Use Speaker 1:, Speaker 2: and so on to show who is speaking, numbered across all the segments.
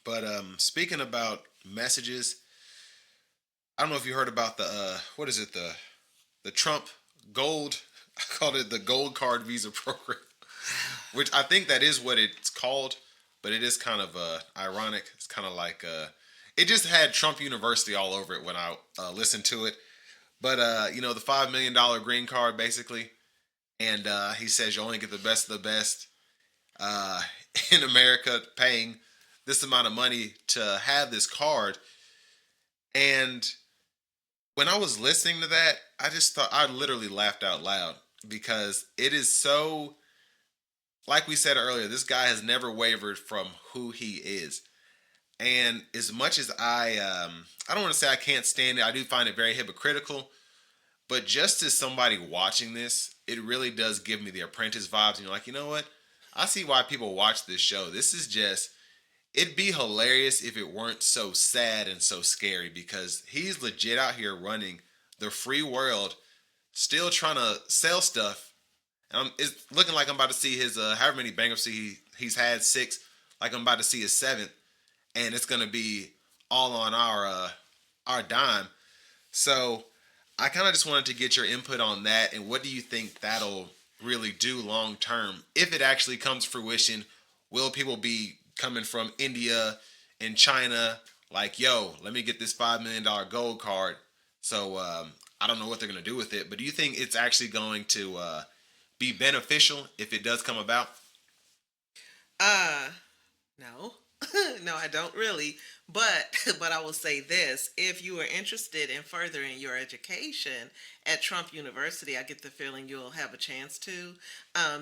Speaker 1: But speaking about messages, I don't know if you heard about the what is it, the Trump gold. I called it the gold card visa program, which I think that is what it's called, but it is kind of ironic. It's kind of like it just had Trump University all over it when I listened to it. But the $5 million green card basically, and he says you only get the best of the best uh, in America, paying this amount of money to have this card. And when I was listening to that, I just thought I literally laughed out loud because it is so, like we said earlier, this guy has never wavered from who he is. And as much as I don't want to say I can't stand it, I do find it very hypocritical. But just as somebody watching this, it really does give me the Apprentice vibes. And you're like, you know what? I see why people watch this show. This is just, it'd be hilarious if it weren't so sad and so scary because he's legit out here running the free world, still trying to sell stuff. And it's looking like I'm about to see his however many bankruptcy he's had, six. Like I'm about to see his seventh, and it's gonna be all on our dime. So I kind of just wanted to get your input on that, and what do you think that'll really do long term if it actually comes to fruition? Will people be coming from India and China like, yo, let me get this $5 million gold card? So I don't know what they're gonna do with it, but do you think it's actually going to be beneficial if it does come about?
Speaker 2: Uh, no. No, I don't really. But but I will say this, if you are interested in furthering your education at Trump University, I get the feeling you'll have a chance to,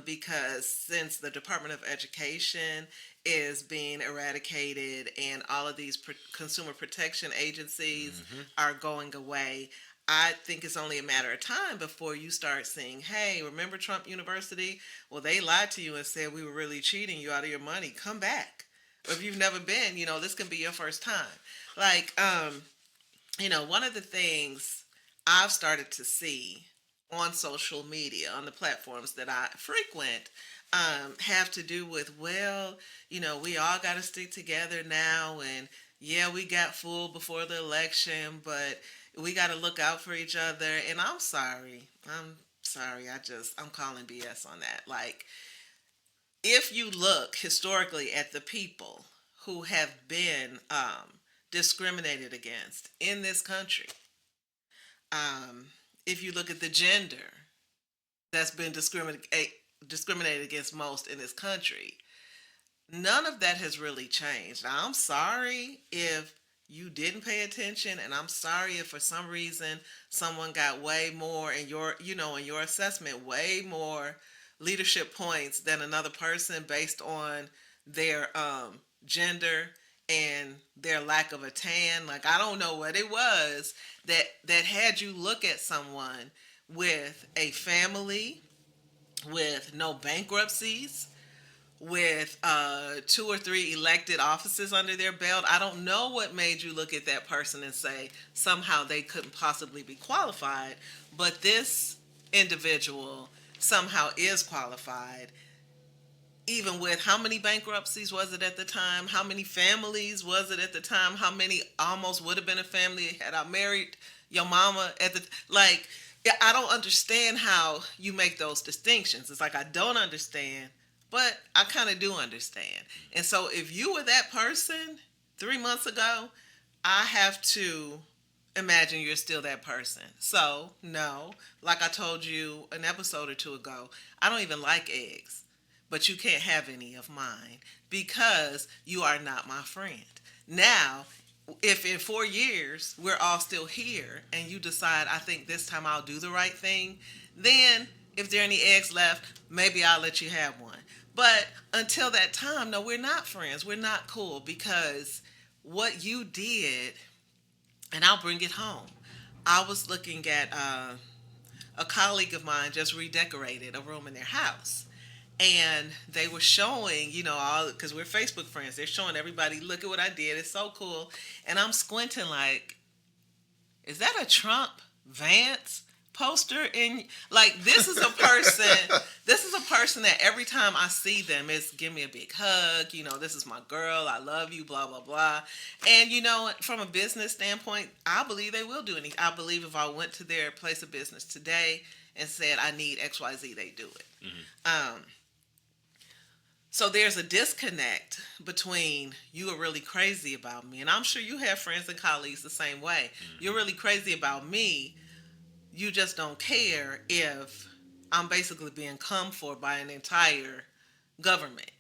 Speaker 2: because since the Department of Education is being eradicated and all of these consumer protection agencies
Speaker 1: Mm-hmm.
Speaker 2: are going away, I think it's only a matter of time before you start seeing, hey, remember Trump University? Well, they lied to you and said we were really cheating you out of your money. Come back. Or if you've never been, this can be your first time. Like, one of the things I've started to see on social media, on the platforms that I frequent, have to do with, well, we all got to stick together now. And yeah, we got fooled before the election, but we got to look out for each other. And I'm sorry. I'm sorry. I'm calling BS on that. Like, if you look historically at the people who have been discriminated against in this country, um, if you look at the gender that's been discriminated against most in this country, none of that has really changed. Now, I'm sorry if you didn't pay attention, and I'm sorry if for some reason someone got way more in your assessment, way more leadership points than another person based on their gender and their lack of a tan. Like, I don't know what it was that had you look at someone with a family, with no bankruptcies, with two or three elected offices under their belt. I don't know what made you look at that person and say somehow they couldn't possibly be qualified, but this individual somehow is qualified. Even with how many bankruptcies was it at the time? How many families was it at the time? How many almost would have been a family had I married your mama at the like? I don't understand how you make those distinctions. It's like I don't understand, but I kind of do understand. And so if you were that person 3 months ago, I have to imagine you're still that person. So, no, like I told you an episode or two ago, I don't even like eggs, but you can't have any of mine because you are not my friend. Now, if in 4 years we're all still here and you decide, I think this time I'll do the right thing, then if there are any eggs left, maybe I'll let you have one. But until that time, no, we're not friends. We're not cool because what you did, and I'll bring it home. I was looking at a colleague of mine just redecorated a room in their house. And they were showing, all because we're Facebook friends. They're showing everybody, look at what I did. It's so cool. And I'm squinting like, is that a Trump Vance poster in, like, this is a person. This is a person that every time I see them, it's give me a big hug. This is my girl. I love you. Blah blah blah. And from a business standpoint, I believe they will do anything. I believe if I went to their place of business today and said I need XYZ, they do it. So there's a disconnect between you are really crazy about me, and I'm sure you have friends and colleagues the same way. You're really crazy about me. You just don't care if I'm basically being come for by an entire government.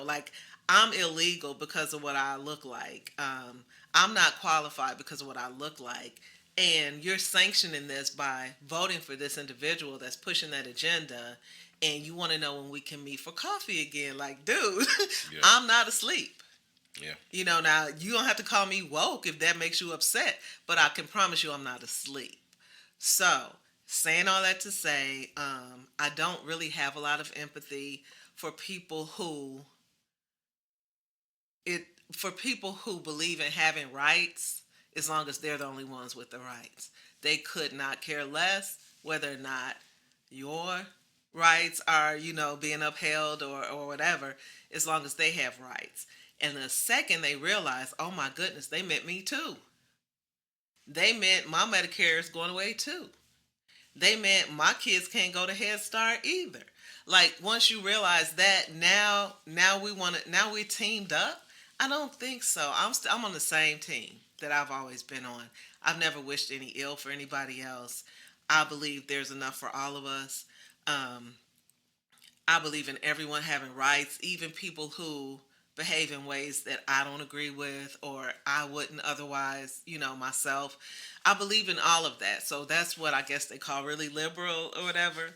Speaker 2: Like, I'm illegal because of what I look like. I'm not qualified because of what I look like. And you're sanctioning this by voting for this individual that's pushing that agenda. And you want to know when we can meet for coffee again. Like, dude, yeah. I'm not asleep.
Speaker 1: Yeah.
Speaker 2: Now you don't have to call me woke if that makes you upset, but I can promise you I'm not asleep. So, saying all that to say, I don't really have a lot of empathy for people who believe in having rights, as long as they're the only ones with the rights. They could not care less whether or not your rights are, being upheld or whatever, as long as they have rights. And the second they realize, oh my goodness, they meant me too. They meant my Medicare is going away too. They meant my kids can't go to Head Start either. Like, once you realize that, now we teamed up. I don't think so. I'm on the same team that I've always been on. I've never wished any ill for anybody else. I believe there's enough for all of us. I believe in everyone having rights, even people who behave in ways that I don't agree with or I wouldn't otherwise, myself. I believe in all of that. So that's what I guess they call really liberal or whatever.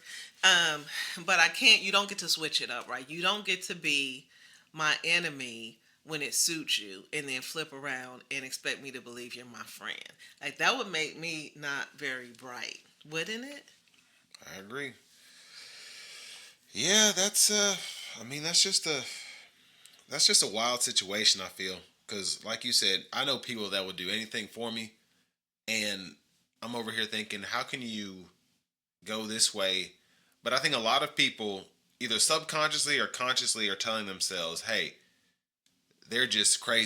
Speaker 2: But you don't get to switch it up, right? You don't get to be my enemy when it suits you and then flip around and expect me to believe you're my friend. Like, that would make me not very bright, wouldn't it?
Speaker 1: I agree. Yeah, that's just a wild situation, I feel, because like you said, I know people that would do anything for me, and I'm over here thinking, how can you go this way? But I think a lot of people either subconsciously or consciously are telling themselves, hey, they're just crazy